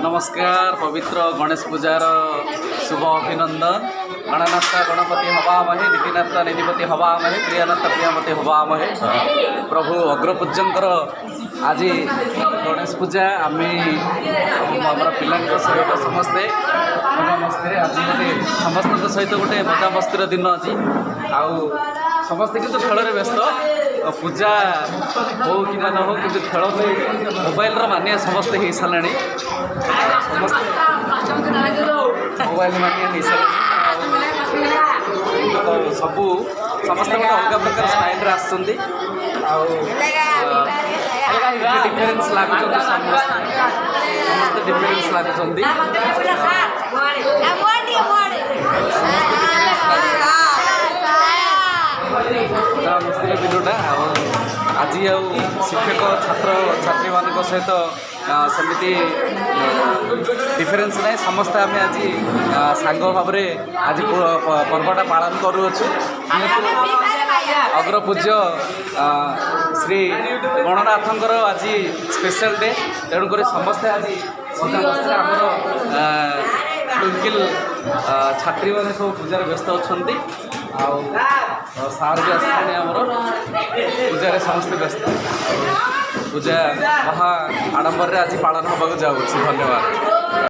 नमस्कार पवित्र गणेश पूजार शुभ अभिनंदन। गणनाथ गणपति हवामहे निधिनाथ निधिपति हवामहे प्रियनाथ प्रियमति हवामहे। प्रभु अग्रपूज्यंकर आज गणेश पूजा आम पिला सहित समस्ते मजा मस्ती आज गोटे समस्त सहित गोटे मजा मस्तीर दिन अच्छी आउ समस्ते किंतु खेल व्यस्त पूजा हो कि न हो कि खेल मोबाइल मानिया समस्ते हो सारे समस्ते मोबाइल मानिया हो सारे सबू समस्त गोटे अलग प्रकार स्टाइल आसुँच डिफरेन्स लगुच समस्त डिफरेन्स लगुच मस्ती दिनटा आज शिक्षक छात्र छात्री मान सहित सेमती डिफरेन्स ना समस्ते आम आज सांग भाव आज पर्वटा पालन करुच्छू। अग्रपूज्य श्री गणनाथंकर आज स्पेशल डे तेणुक समस्ते आज मजा आमर ट्विंकिल छात्री मैंने सब पूजार व्यस्त अच्छा सार भी आसानी आमर पूजा समस्ते व्यस्त पूजा महा आडंबर आज पालन होगा जाऊँ। धन्यवाद।